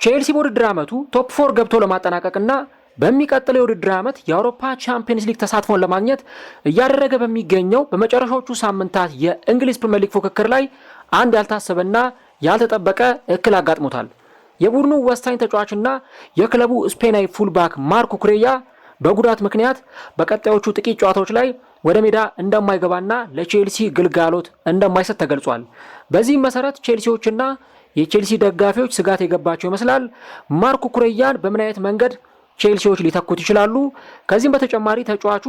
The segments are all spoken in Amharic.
ቼልሲ በውድድር ዓመቱ ቶፕ 4 ገብቶ ለማጠናቀቅና በሚቀጥለው የውድድር ዓመት የአውሮፓ ቻምፒየንስ ሊግ ተሳትፎን ለማግኘት እያደረገ በሚገኘው በመጨረሻዎቹ ሳምንታት የእንግሊዝ ፕሪሚየር ሊግ ፉክክር ላይ አንድ ያልታሰበና ያልተጠበቀ እክል አጋጥሞታል። የቡድኑ ወሳኝ ተጫዋችና የክለቡ ስፔናዊ ፉልባክ ማርኮ ኩሬያ በጉዳት ምክንያት በቀጣዮቹ ጥቂት ጨዋታዎች ላይ ወደ ሜዳ እንደማይገባና ለቼልሲ ግልጋሎት እንደማይሰጥ ተገልጿል። በዚህም መሰረት ቼልሲዎችና የቼልሲ ደጋፊዎች ስጋት የገባቸው ይመስላል። ማርኮ ኩሬያን በምን አይነት መንገድ ቼልሲዎች ሊተኩት ይችላሉ? ከዚህም በተጨማሪ ተጫዋቹ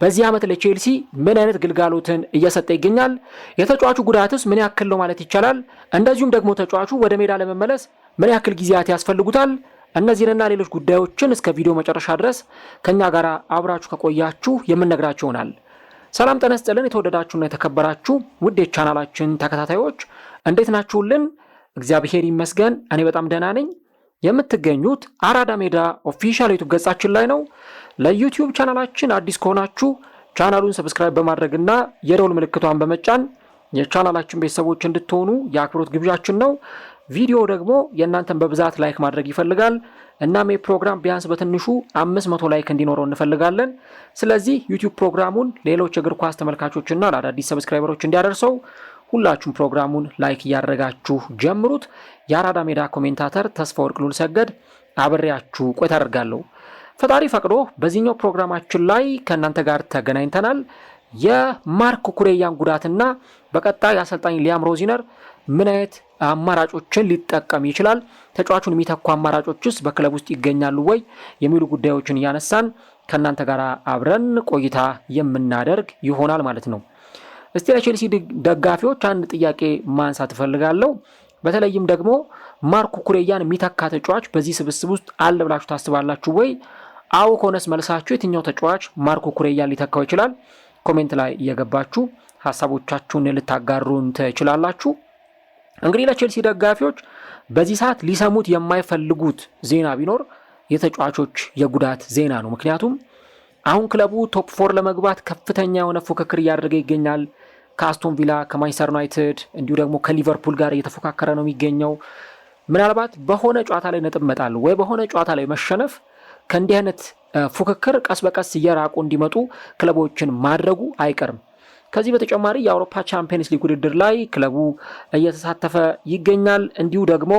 በዚህ ዓመት ለቼልሲ ምን አይነት ግልጋሎትን እየሰጠ ይገኛል? የተጫዋቹ ጉዳትስ ምን ያክል ነው ማለት ይቻላል? እንደዚሁም ደግሞ ተጫዋቹ ወደ ሜዳ ለመመለስ ምን ያክል ጊዜያት ያስፈልጉታል? እነዚህንና ሌሎች ጉዳዮችን እስከ ቪዲዮ መጨረሻ ድረስ ከኛ ጋር አብራችሁ ከቆያችሁ የምንነግራችሁ ይሆናል። ሰላም ጤና ይስጥልን። የተወደዳችሁና የተከበራችሁ ውድ የቻናላችን ተከታታዮች እንዴት ናችሁልን? እግዚአብሔር ይመስገን እኔ በጣም ደህና ነኝ። የምትገኙት አራዳ ሜዳ ኦፊሻል ዩቲዩብ ገጻችን ላይ ነው። ለዩቲዩብ ቻናላችን አዲስ ከሆናችሁ ቻናሉን ሰብስክራይብ በማድረግና የደውል ምልክቷን በመጫን የቻናላችን ቤተሰቦች እንድትሆኑ የአክብሮት ግብዣችን ነው። ቪዲዮ ደግሞ የእናንተን በብዛት ላይክ ማድረግ ይፈልጋል። እናም የፕሮግራም ቢያንስ በትንሹ 500 ላይክ እንዲኖረው እንፈልጋለን። ስለዚህ ዩቲዩብ ፕሮግራሙን ሌሎች እግር ኳስ ተመልካቾችና ለአዳዲስ ሰብስክራይበሮች እንዲያደርሰው ሁላችሁም ፕሮግራሙን ላይክ እያደረጋችሁ ጀምሩት። የአራዳ ሜዳ ኮሜንታተር ተስፋ ወርቅ ሉል ሰገድ አብሬያችሁ ቆይታ አደርጋለሁ። ፈጣሪ ፈቅዶ በዚህኛው ፕሮግራማችን ላይ ከእናንተ ጋር ተገናኝተናል። የማርኮ ኩሬያን ጉዳትና በቀጣይ አሰልጣኝ ሊያም ሮዚነር ምን አይነት አማራጮችን ሊጠቀም ይችላል፣ ተጫዋቹን የሚተኩ አማራጮችስ በክለብ ውስጥ ይገኛሉ ወይ የሚሉ ጉዳዮችን እያነሳን ከእናንተ ጋር አብረን ቆይታ የምናደርግ ይሆናል ማለት ነው። እስቲ ለቼልሲ ደጋፊዎች አንድ ጥያቄ ማንሳት እፈልጋለሁ። በተለይም ደግሞ ማርኮ ኩሬያን የሚተካ ተጫዋች በዚህ ስብስብ ውስጥ አለ ብላችሁ ታስባላችሁ ወይ? አዎ ከሆነስ መልሳችሁ የትኛው ተጫዋች ማርኮ ኩሬያን ሊተካው ይችላል? ኮሜንት ላይ እየገባችሁ ሀሳቦቻችሁን ልታጋሩን ትችላላችሁ። እንግዲህ ለቼልሲ ደጋፊዎች በዚህ ሰዓት ሊሰሙት የማይፈልጉት ዜና ቢኖር የተጫዋቾች የጉዳት ዜና ነው። ምክንያቱም አሁን ክለቡ ቶፕ 4 ለመግባት ከፍተኛ የሆነ ፉክክር እያደረገ ይገኛል። ከአስቶን ቪላ፣ ከማንቸስተር ዩናይትድ እንዲሁ ደግሞ ከሊቨርፑል ጋር እየተፎካከረ ነው የሚገኘው። ምናልባት በሆነ ጨዋታ ላይ ነጥብ መጣል ወይ በሆነ ጨዋታ ላይ መሸነፍ ከእንዲህ አይነት ፉክክር ቀስ በቀስ እየራቁ እንዲመጡ ክለቦችን ማድረጉ አይቀርም። ከዚህ በተጨማሪ የአውሮፓ ቻምፒየንስ ሊግ ውድድር ላይ ክለቡ እየተሳተፈ ይገኛል። እንዲሁ ደግሞ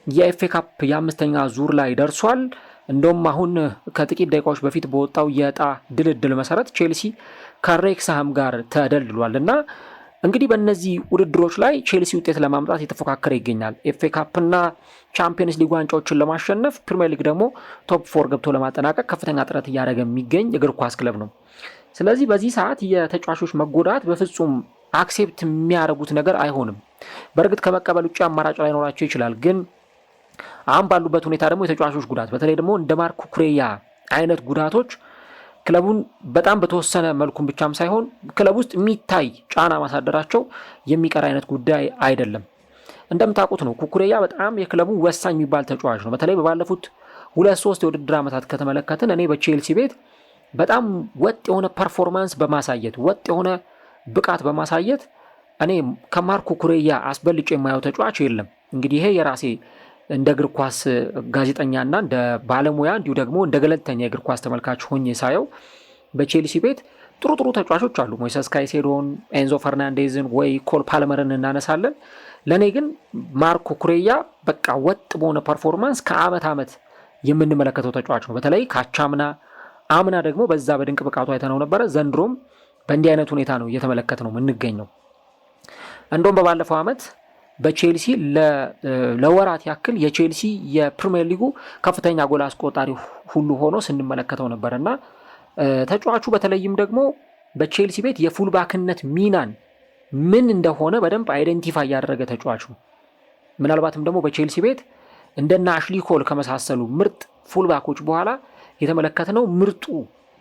የኤፍኤ ካፕ የአምስተኛ ዙር ላይ ደርሷል። እንደውም አሁን ከጥቂት ደቂቃዎች በፊት በወጣው የዕጣ ድልድል መሰረት ቼልሲ ከሬክስሃም ጋር ተደልድሏል እና እንግዲህ በእነዚህ ውድድሮች ላይ ቼልሲ ውጤት ለማምጣት የተፎካከረ ይገኛል። ኤፍኤ ካፕና ቻምፒየንስ ሊግ ዋንጫዎችን ለማሸነፍ፣ ፕሪሚየር ሊግ ደግሞ ቶፕ 4 ገብቶ ለማጠናቀቅ ከፍተኛ ጥረት እያደረገ የሚገኝ እግር ኳስ ክለብ ነው። ስለዚህ በዚህ ሰዓት የተጫዋቾች መጎዳት በፍጹም አክሴፕት የሚያደርጉት ነገር አይሆንም። በእርግጥ ከመቀበል ውጭ አማራጭ ላይኖራቸው ይችላል። ግን አሁን ባሉበት ሁኔታ ደግሞ የተጫዋቾች ጉዳት በተለይ ደግሞ እንደ ማርኮ ኩሬያ አይነት ጉዳቶች ክለቡን በጣም በተወሰነ መልኩም ብቻም ሳይሆን ክለብ ውስጥ የሚታይ ጫና ማሳደራቸው የሚቀር አይነት ጉዳይ አይደለም። እንደምታውቁት ነው ኩሬያ በጣም የክለቡ ወሳኝ የሚባል ተጫዋች ነው። በተለይ ባለፉት 2-3 የውድድር ዓመታት ከተመለከትን እኔ በቼልሲ ቤት በጣም ወጥ የሆነ ፐርፎርማንስ በማሳየት ወጥ የሆነ ብቃት በማሳየት እኔ ከማርኮ ኩሬያ አስበልጬ የማየው ተጫዋች የለም። እንግዲህ ይሄ የራሴ እንደ እግር ኳስ ጋዜጠኛና እንደ ባለሙያ እንዲሁ ደግሞ እንደ ገለልተኛ የእግር ኳስ ተመልካች ሆኜ ሳየው በቼልሲ ቤት ጥሩ ተጫዋቾች አሉ። ሞይሰስ ካይሴዶን፣ ኤንዞ ፈርናንዴዝን ወይ ኮል ፓልመርን እናነሳለን። ለእኔ ግን ማርኮ ኩሬያ በቃ ወጥ በሆነ ፐርፎርማንስ ከአመት ዓመት የምንመለከተው ተጫዋች ነው። በተለይ ካቻምና አምና ደግሞ በዛ በድንቅ ብቃቱ አይተነው ነበረ። ዘንድሮም በእንዲህ አይነት ሁኔታ ነው እየተመለከት ነው የምንገኘው። እንደውም በባለፈው ዓመት በቼልሲ ለወራት ያክል የቼልሲ የፕሪሚየር ሊጉ ከፍተኛ ጎል አስቆጣሪ ሁሉ ሆኖ ስንመለከተው ነበርና ተጫዋቹ በተለይም ደግሞ በቼልሲ ቤት የፉልባክነት ሚናን ምን እንደሆነ በደንብ አይደንቲፋይ ያደረገ ተጫዋቹ ምናልባትም ደግሞ በቼልሲ ቤት እንደና አሽሊ ኮል ከመሳሰሉ ምርጥ ፉልባኮች በኋላ የተመለከተነው ምርጡ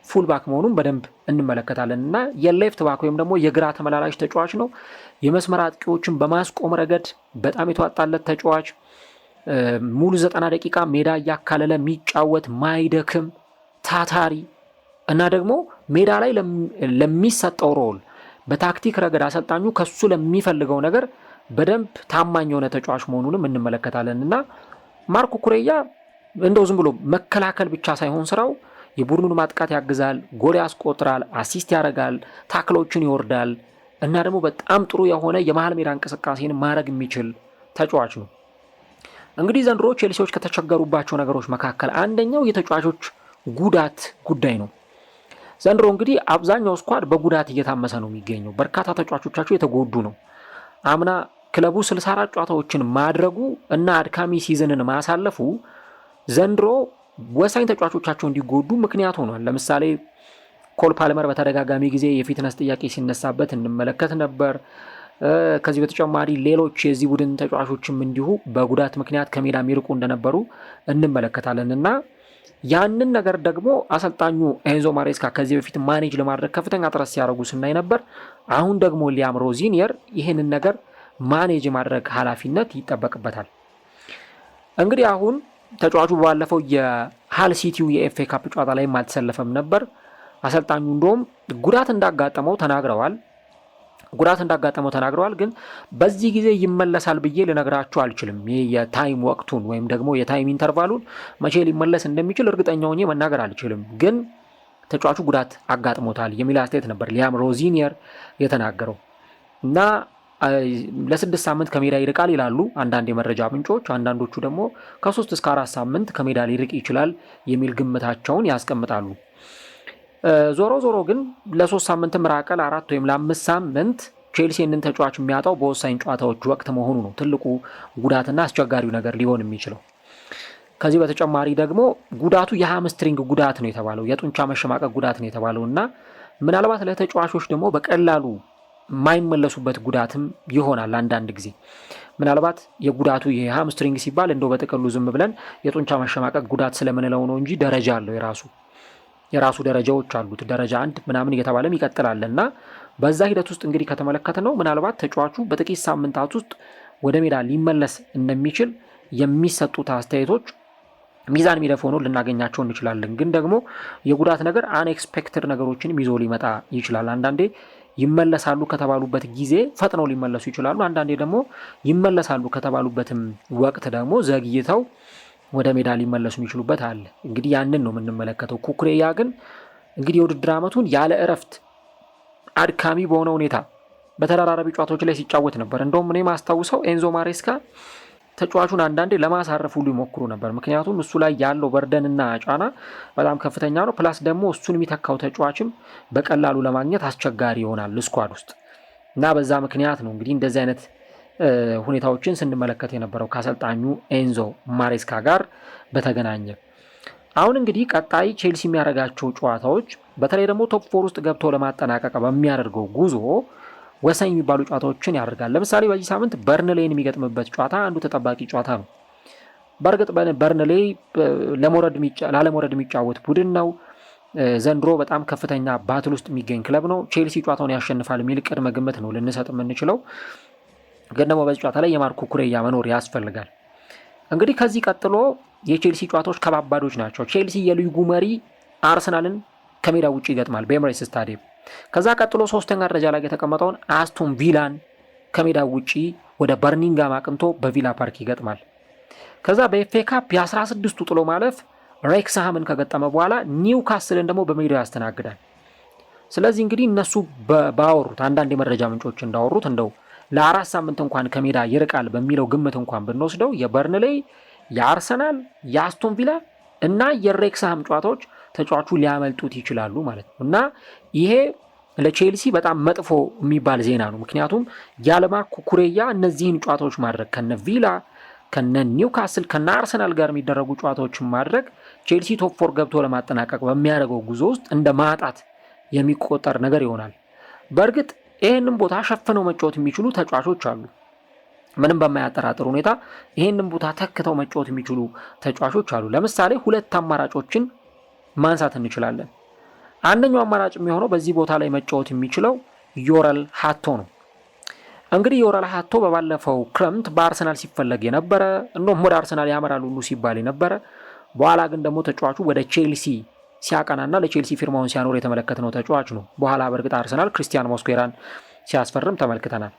ፉልባክ መሆኑን በደንብ እንመለከታለን እና የሌፍት ባክ ወይም ደግሞ የግራ ተመላላሽ ተጫዋች ነው። የመስመር አጥቂዎችን በማስቆም ረገድ በጣም የተዋጣለት ተጫዋች፣ ሙሉ 90 ደቂቃ ሜዳ እያካለለ የሚጫወት ማይደክም ታታሪ እና ደግሞ ሜዳ ላይ ለሚሰጠው ሮል በታክቲክ ረገድ አሰልጣኙ ከሱ ለሚፈልገው ነገር በደንብ ታማኝ የሆነ ተጫዋች መሆኑንም እንመለከታለን እና ማርኮ ኩሬያ እንደው ዝም ብሎ መከላከል ብቻ ሳይሆን ስራው የቡድኑን ማጥቃት ያግዛል፣ ጎል ያስቆጥራል፣ አሲስት ያደርጋል፣ ታክሎችን ይወርዳል እና ደግሞ በጣም ጥሩ የሆነ የመሃል ሜዳ እንቅስቃሴን ማድረግ የሚችል ተጫዋች ነው። እንግዲህ ዘንድሮ ቼልሲዎች ከተቸገሩባቸው ነገሮች መካከል አንደኛው የተጫዋቾች ጉዳት ጉዳይ ነው። ዘንድሮ እንግዲህ አብዛኛው ስኳድ በጉዳት እየታመሰ ነው የሚገኘው። በርካታ ተጫዋቾቻቸው የተጎዱ ነው። አምና ክለቡ 64 ጨዋታዎችን ማድረጉ እና አድካሚ ሲዝንን ማሳለፉ ዘንድሮ ወሳኝ ተጫዋቾቻቸው እንዲጎዱ ምክንያት ሆኗል። ለምሳሌ ኮል ፓልመር በተደጋጋሚ ጊዜ የፊትነስ ጥያቄ ሲነሳበት እንመለከት ነበር። ከዚህ በተጨማሪ ሌሎች የዚህ ቡድን ተጫዋቾችም እንዲሁ በጉዳት ምክንያት ከሜዳ የሚርቁ እንደነበሩ እንመለከታለን እና ያንን ነገር ደግሞ አሰልጣኙ ኤንዞ ማሬስካ ከዚህ በፊት ማኔጅ ለማድረግ ከፍተኛ ጥረት ሲያደርጉ ስናይ ነበር። አሁን ደግሞ ሊያም ሮዚኒየር ይህንን ነገር ማኔጅ የማድረግ ኃላፊነት ይጠበቅበታል። እንግዲህ አሁን ተጫዋቹ ባለፈው የሃል ሲቲው የኤፍኤ ካፕ ጨዋታ ላይም አልተሰለፈም ነበር። አሰልጣኙ እንደውም ጉዳት እንዳጋጠመው ተናግረዋል። ግን በዚህ ጊዜ ይመለሳል ብዬ ልነግራችሁ አልችልም። ይህ የታይም ወቅቱን ወይም ደግሞ የታይም ኢንተርቫሉን መቼ ሊመለስ እንደሚችል እርግጠኛ ሆኜ መናገር አልችልም። ግን ተጫዋቹ ጉዳት አጋጥሞታል የሚል አስተያየት ነበር ሊያም ሮዚኒየር የተናገረው እና ለ6 ሳምንት ከሜዳ ይርቃል ይላሉ አንዳንድ የመረጃ ምንጮች። አንዳንዶቹ ደግሞ ከ3 እስከ 4 ሳምንት ከሜዳ ሊርቅ ይችላል የሚል ግምታቸውን ያስቀምጣሉ። ዞሮ ዞሮ ግን ለ3 ሳምንትም ራቀ ለ4 ወይም ለ5 ሳምንት ቼልሲንን ተጫዋች የሚያጣው በወሳኝ ጨዋታዎች ወቅት መሆኑ ነው ትልቁ ጉዳትና አስቸጋሪው ነገር ሊሆን የሚችለው። ከዚህ በተጨማሪ ደግሞ ጉዳቱ የሃምስትሪንግ ጉዳት ነው የተባለው፣ የጡንቻ መሸማቀቅ ጉዳት ነው የተባለው እና ምናልባት ለተጫዋቾች ደግሞ በቀላሉ የማይመለሱበት ጉዳትም ይሆናል። አንዳንድ ጊዜ ምናልባት የጉዳቱ የሃምስትሪንግ ሲባል እንደው በጥቅሉ ዝም ብለን የጡንቻ መሸማቀቅ ጉዳት ስለምንለው ነው እንጂ ደረጃ አለው፣ የራሱ ደረጃዎች አሉት። ደረጃ 1 ምናምን እየተባለም ይቀጥላል እና በዛ ሂደት ውስጥ እንግዲህ ከተመለከትነው ምናልባት ተጫዋቹ በጥቂት ሳምንታት ውስጥ ወደ ሜዳ ሊመለስ እንደሚችል የሚሰጡት አስተያየቶች ሚዛን የሚደፉ ሆኖ ልናገኛቸው እንችላለን። ግን ደግሞ የጉዳት ነገር አንኤክስፔክትድ ነገሮችንም ይዞ ሊመጣ ይችላል። አንዳንዴ ይመለሳሉ ከተባሉበት ጊዜ ፈጥነው ሊመለሱ ይችላሉ። አንዳንዴ ደግሞ ይመለሳሉ ከተባሉበትም ወቅት ደግሞ ዘግይተው ወደ ሜዳ ሊመለሱ የሚችሉበት አለ። እንግዲህ ያንን ነው የምንመለከተው። ኩኩሬያ ግን እንግዲህ የውድድር ዓመቱን ያለ እረፍት አድካሚ በሆነ ሁኔታ በተደራራቢ ጨዋታዎች ላይ ሲጫወት ነበር። እንደውም እኔ ማስታውሰው ኤንዞ ማሬስካ ተጫዋቹን አንዳንዴ ለማሳረፍ ሁሉ ይሞክሩ ነበር። ምክንያቱም እሱ ላይ ያለው በርደንና ጫና በጣም ከፍተኛ ነው። ፕላስ ደግሞ እሱን የሚተካው ተጫዋችም በቀላሉ ለማግኘት አስቸጋሪ ይሆናል ስኳድ ውስጥ እና በዛ ምክንያት ነው እንግዲህ እንደዚህ አይነት ሁኔታዎችን ስንመለከት የነበረው ከአሰልጣኙ ኤንዞ ማሬስካ ጋር በተገናኘ። አሁን እንግዲህ ቀጣይ ቼልሲ የሚያደርጋቸው ጨዋታዎች በተለይ ደግሞ ቶፕ 4 ውስጥ ገብቶ ለማጠናቀቅ በሚያደርገው ጉዞ ወሳኝ የሚባሉ ጨዋታዎችን ያደርጋል። ለምሳሌ በዚህ ሳምንት በርንሌይን የሚገጥምበት ጨዋታ አንዱ ተጠባቂ ጨዋታ ነው። በእርግጥ በርንሌይ ላለመውረድ የሚጫወት ቡድን ነው። ዘንድሮ በጣም ከፍተኛ ባትል ውስጥ የሚገኝ ክለብ ነው። ቼልሲ ጨዋታውን ያሸንፋል የሚል ቅድመ ግምት ነው ልንሰጥ የምንችለው። ግን ደግሞ በዚህ ጨዋታ ላይ የማርኮ ኩሬያ መኖር ያስፈልጋል። እንግዲህ ከዚህ ቀጥሎ የቼልሲ ጨዋታዎች ከባባዶች ናቸው። ቼልሲ የሊጉ መሪ አርሰናልን ከሜዳ ውጭ ይገጥማል በኤምሬትስ ስታዲየም። ከዛ ቀጥሎ 3ኛ ደረጃ ላይ የተቀመጠውን አስቶን ቪላን ከሜዳ ውጪ ወደ በርሚንግሃም አቅንቶ በቪላ ፓርክ ይገጥማል። ከዛ በኤፍኤ ካፕ የ16ቱ ጥሎ ማለፍ ሬክስሃምን ከገጠመ በኋላ ኒውካስልን ደግሞ በሜዳው ያስተናግዳል። ስለዚህ እንግዲህ እነሱ ባወሩት አንዳንድ የመረጃ ምንጮች እንዳወሩት እንደው ለ4 ሳምንት እንኳን ከሜዳ ይርቃል በሚለው ግምት እንኳን ብንወስደው የበርንሌይ፣ የአርሰናል፣ የአስቶን ቪላ እና የሬክስሃም ጨዋታዎች ተጫዋቹ ሊያመልጡት ይችላሉ ማለት ነው እና ይሄ ለቼልሲ በጣም መጥፎ የሚባል ዜና ነው። ምክንያቱም ያለ ማርኮ ኩሬያ እነዚህን ጨዋታዎች ማድረግ ከነ ቪላ፣ ከነ ኒውካስል፣ ከነ አርሰናል ጋር የሚደረጉ ጨዋታዎችን ማድረግ ቼልሲ ቶፕ 4 ገብቶ ለማጠናቀቅ በሚያደርገው ጉዞ ውስጥ እንደ ማጣት የሚቆጠር ነገር ይሆናል። በእርግጥ ይህንን ቦታ ሸፍነው መጫወት የሚችሉ ተጫዋቾች አሉ። ምንም በማያጠራጥር ሁኔታ ይህንን ቦታ ተክተው መጫወት የሚችሉ ተጫዋቾች አሉ። ለምሳሌ 2 አማራጮችን ማንሳት እንችላለን። አንደኛው አማራጭ የሚሆነው በዚህ ቦታ ላይ መጫወት የሚችለው ዮረል ሃቶ ነው። እንግዲህ ዮረል ሃቶ በባለፈው ክረምት በአርሰናል ሲፈለግ የነበረ እንደውም ወደ አርሰናል ያመራል ሁሉ ሲባል የነበረ በኋላ ግን ደግሞ ተጫዋቹ ወደ ቼልሲ ሲያቀናና ለቼልሲ ፊርማውን ሲያኖር የተመለከትነው ተጫዋች ነው። በኋላ በእርግጥ አርሰናል ክሪስቲያን ሞስኩዌራን ሲያስፈርም ተመልክተናል።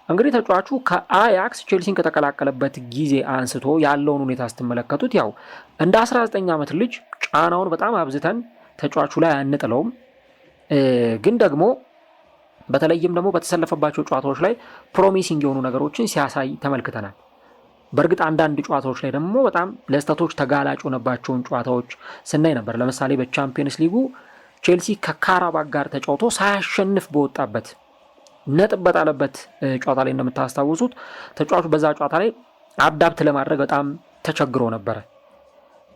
እንግዲህ ተጫዋቹ ከአያክስ ቼልሲን ከተቀላቀለበት ጊዜ አንስቶ ያለውን ሁኔታ ስትመለከቱት ያው እንደ 19 ዓመት ልጅ ጫናውን በጣም አብዝተን ተጫዋቹ ላይ አንጥለውም፣ ግን ደግሞ በተለይም ደግሞ በተሰለፈባቸው ጨዋታዎች ላይ ፕሮሚሲንግ የሆኑ ነገሮችን ሲያሳይ ተመልክተናል። በእርግጥ አንዳንድ ጨዋታዎች ላይ ደግሞ በጣም ለስተቶች ተጋላጭ ሆነባቸውን ጨዋታዎች ስናይ ነበር። ለምሳሌ በቻምፒየንስ ሊጉ ቼልሲ ከካራባክ ጋር ተጫውቶ ሳያሸንፍ በወጣበት ነጥብ በጣለበት ጨዋታ ላይ እንደምታስታውሱት ተጫዋቹ በዛ ጨዋታ ላይ አዳፕት ለማድረግ በጣም ተቸግሮ ነበረ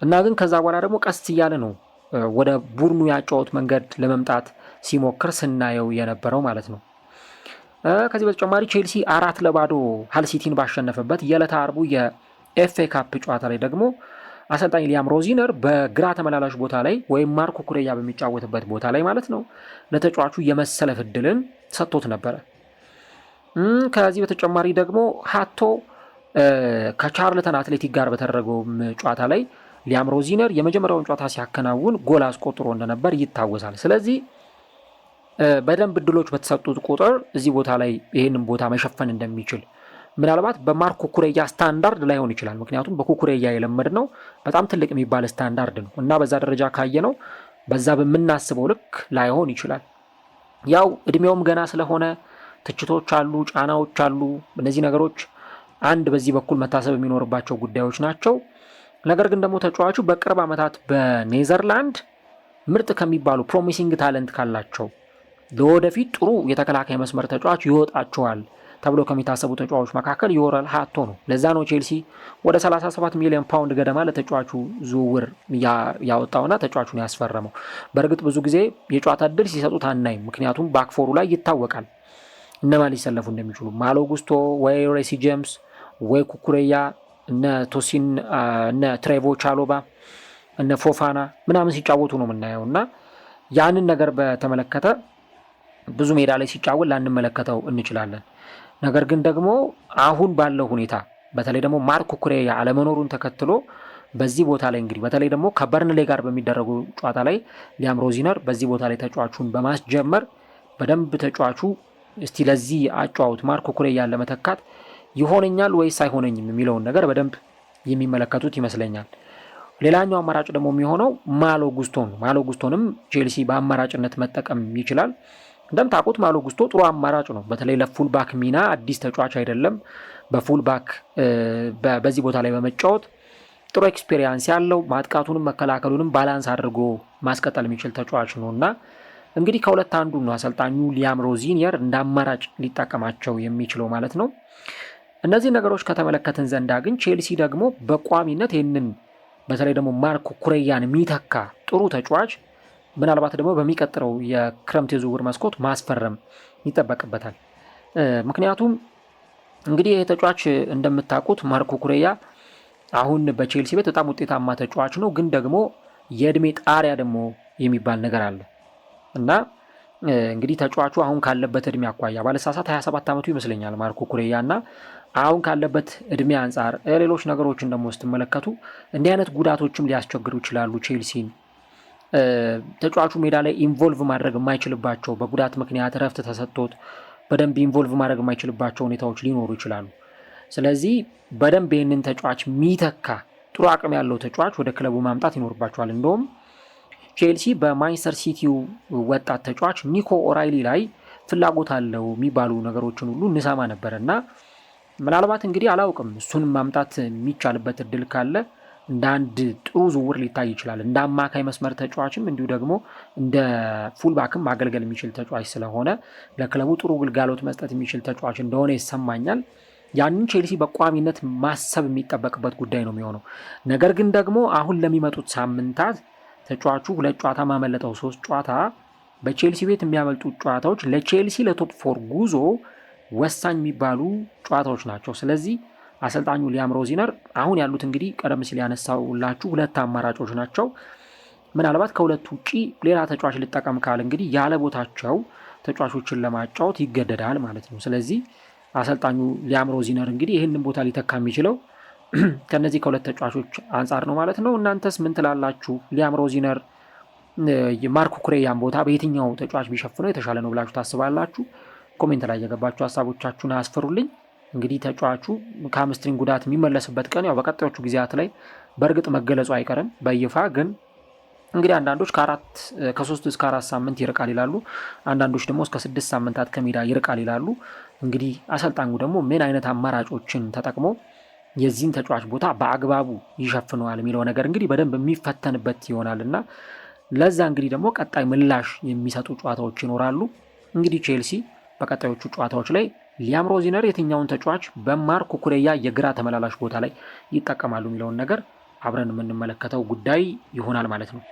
እና ግን ከዛ በኋላ ደግሞ ቀስ እያለ ነው ወደ ቡድኑ ያጫወት መንገድ ለመምጣት ሲሞክር ስናየው የነበረው ማለት ነው። ከዚህ በተጨማሪ ቼልሲ 4-0 ሃል ሲቲን ባሸነፈበት የዕለተ አርቡ የኤፍኤ ካፕ ጨዋታ ላይ ደግሞ አሰልጣኝ ሊያም ሮዚነር በግራ ተመላላሽ ቦታ ላይ ወይም ማርኮ ኩሬያ በሚጫወትበት ቦታ ላይ ማለት ነው ለተጫዋቹ የመሰለፍ እድልን ሰጥቶት ነበረ። ከዚህ በተጨማሪ ደግሞ ሃቶ ከቻርልተን አትሌቲክ ጋር በተደረገው ጨዋታ ላይ ሊያም ሮዚነር የመጀመሪያውን ጨዋታ ሲያከናውን ጎል አስቆጥሮ እንደነበር ይታወሳል። ስለዚህ በደንብ እድሎች በተሰጡት ቁጥር እዚህ ቦታ ላይ ይህንን ቦታ መሸፈን እንደሚችል ምናልባት በማርኮ ኩሬያ ስታንዳርድ ላይሆን ይችላል። ምክንያቱም በኩኩሬያ የለመድ ነው በጣም ትልቅ የሚባል ስታንዳርድ ነው እና በዛ ደረጃ ካየ ነው በዛ በምናስበው ልክ ላይሆን ይችላል። ያው እድሜውም ገና ስለሆነ ትችቶች አሉ፣ ጫናዎች አሉ። እነዚህ ነገሮች አንድ በዚህ በኩል መታሰብ የሚኖርባቸው ጉዳዮች ናቸው። ነገር ግን ደግሞ ተጫዋቹ በቅርብ ዓመታት በኔዘርላንድ ምርጥ ከሚባሉ ፕሮሚሲንግ ታለንት ካላቸው ለወደፊት ጥሩ የተከላካይ መስመር ተጫዋች ይወጣቸዋል ተብሎ ከሚታሰቡ ተጫዋቾች መካከል ዮረል ሃቶ ነው። ለዛ ነው ቼልሲ ወደ 37 ሚሊዮን ፓውንድ ገደማ ለተጫዋቹ ዝውውር ያወጣውና ተጫዋቹን ያስፈረመው። በእርግጥ ብዙ ጊዜ የጨዋታ እድል ሲሰጡት አናይም፣ ምክንያቱም ባክፎሩ ላይ ይታወቃል እነማን ሊሰለፉ እንደሚችሉ። ማሎ ጉስቶ ወይ ሬሲ ጄምስ ወይ ኩኩሬያ፣ እነ ቶሲን፣ እነ ትሬቮ ቻሎባ፣ እነ ፎፋና ምናምን ሲጫወቱ ነው የምናየው እና ያንን ነገር በተመለከተ ብዙ ሜዳ ላይ ሲጫወት ላንመለከተው እንችላለን። ነገር ግን ደግሞ አሁን ባለው ሁኔታ በተለይ ደግሞ ማርኮ ኩሬያ አለመኖሩን ተከትሎ በዚህ ቦታ ላይ እንግዲህ በተለይ ደግሞ ከበርንሌ ጋር በሚደረጉ ጨዋታ ላይ ሊያም ሮዚነር በዚህ ቦታ ላይ ተጫዋቹን በማስጀመር በደንብ ተጫዋቹ እስቲ ለዚህ አጫዋውት ማርኮ ኩሬያን ለመተካት ይሆነኛል ወይስ አይሆነኝም የሚለውን ነገር በደንብ የሚመለከቱት ይመስለኛል። ሌላኛው አማራጭ ደግሞ የሚሆነው ማሎ ጉስቶን ነው። ማሎ ጉስቶንም ቼልሲ በአማራጭነት መጠቀም ይችላል። እንደምታውቁት ማሎ ጉስቶ ጥሩ አማራጭ ነው። በተለይ ለፉልባክ ሚና አዲስ ተጫዋች አይደለም። በፉልባክ በዚህ ቦታ ላይ በመጫወት ጥሩ ኤክስፔሪያንስ ያለው ማጥቃቱንም መከላከሉንም ባላንስ አድርጎ ማስቀጠል የሚችል ተጫዋች ነው እና እንግዲህ ከሁለት አንዱ ነው አሰልጣኙ ሊያም ሮዚኒየር እንደ አማራጭ ሊጠቀማቸው የሚችለው ማለት ነው። እነዚህ ነገሮች ከተመለከትን ዘንዳ ግን ቼልሲ ደግሞ በቋሚነት ይህንን በተለይ ደግሞ ማርኮ ኩሬያን የሚተካ ጥሩ ተጫዋች ምናልባት ደግሞ በሚቀጥለው የክረምት የዝውውር መስኮት ማስፈረም ይጠበቅበታል። ምክንያቱም እንግዲህ ይህ ተጫዋች እንደምታውቁት ማርኮ ኩሬያ አሁን በቼልሲ ቤት በጣም ውጤታማ ተጫዋች ነው፣ ግን ደግሞ የእድሜ ጣሪያ ደግሞ የሚባል ነገር አለ እና እንግዲህ ተጫዋቹ አሁን ካለበት እድሜ አኳያ ባለሳሳት 27 ዓመቱ ይመስለኛል ማርኮ ኩሬያ እና አሁን ካለበት እድሜ አንጻር ሌሎች ነገሮችን ደግሞ ስትመለከቱ እንዲህ አይነት ጉዳቶችም ሊያስቸግሩ ይችላሉ ቼልሲን። ተጫዋቹ ሜዳ ላይ ኢንቮልቭ ማድረግ የማይችልባቸው በጉዳት ምክንያት ረፍት ተሰጥቶት በደንብ ኢንቮልቭ ማድረግ የማይችልባቸው ሁኔታዎች ሊኖሩ ይችላሉ። ስለዚህ በደንብ ይህንን ተጫዋች ሚተካ ጥሩ አቅም ያለው ተጫዋች ወደ ክለቡ ማምጣት ይኖርባቸዋል። እንደውም ቼልሲ በማንቸስተር ሲቲው ወጣት ተጫዋች ኒኮ ኦራይሊ ላይ ፍላጎት አለው የሚባሉ ነገሮችን ሁሉ እንሰማ ነበር እና ምናልባት እንግዲህ አላውቅም እሱን ማምጣት የሚቻልበት እድል ካለ እንደ አንድ ጥሩ ዝውውር ሊታይ ይችላል። እንደ አማካይ መስመር ተጫዋችም እንዲሁ ደግሞ እንደ ፉልባክም ማገልገል የሚችል ተጫዋች ስለሆነ ለክለቡ ጥሩ ግልጋሎት መስጠት የሚችል ተጫዋች እንደሆነ ይሰማኛል። ያንን ቼልሲ በቋሚነት ማሰብ የሚጠበቅበት ጉዳይ ነው የሚሆነው። ነገር ግን ደግሞ አሁን ለሚመጡት ሳምንታት ተጫዋቹ 2 ጨዋታ ማመለጠው 3 ጨዋታ በቼልሲ ቤት የሚያመልጡት ጨዋታዎች ለቼልሲ ለቶፕ 4 ጉዞ ወሳኝ የሚባሉ ጨዋታዎች ናቸው። ስለዚህ አሰልጣኙ ሊያም ሮዚነር አሁን ያሉት እንግዲህ ቀደም ሲል ያነሳውላችሁ 2 አማራጮች ናቸው። ምናልባት ከሁለቱ ውጪ ሌላ ተጫዋች ልጠቀም ካል እንግዲህ ያለ ቦታቸው ተጫዋቾችን ለማጫወት ይገደዳል ማለት ነው። ስለዚህ አሰልጣኙ ሊያም ሮዚነር እንግዲህ ይህንን ቦታ ሊተካ የሚችለው ከነዚህ ከሁለት ተጫዋቾች አንጻር ነው ማለት ነው። እናንተስ ምን ትላላችሁ? ሊያም ሮዚነር ማርኮ ኩሬያን ቦታ በየትኛው ተጫዋች ቢሸፍነው የተሻለ ነው ብላችሁ ታስባላችሁ? ኮሜንት ላይ የገባችሁ ሀሳቦቻችሁን አስፈሩልኝ። እንግዲህ ተጫዋቹ ከሃምስትሪንግ ጉዳት የሚመለስበት ቀን ያው በቀጣዮቹ ጊዜያት ላይ በእርግጥ መገለጹ አይቀርም በይፋ ግን እንግዲህ አንዳንዶች ከ3 እስከ 4 ሳምንት ይርቃል ይላሉ። አንዳንዶች ደግሞ እስከ 6 ሳምንታት ከሜዳ ይርቃል ይላሉ። እንግዲህ አሰልጣኙ ደግሞ ምን አይነት አማራጮችን ተጠቅሞ የዚህን ተጫዋች ቦታ በአግባቡ ይሸፍነዋል የሚለው ነገር እንግዲህ በደንብ የሚፈተንበት ይሆናልና ለዛ እንግዲህ ደግሞ ቀጣይ ምላሽ የሚሰጡ ጨዋታዎች ይኖራሉ። እንግዲህ ቼልሲ በቀጣዮቹ ጨዋታዎች ላይ ሊያም ሮዚነር የትኛውን ተጫዋች በማርክ ኩኩሬያ የግራ ተመላላሽ ቦታ ላይ ይጠቀማሉ የሚለውን ነገር አብረን የምንመለከተው ጉዳይ ይሆናል ማለት ነው።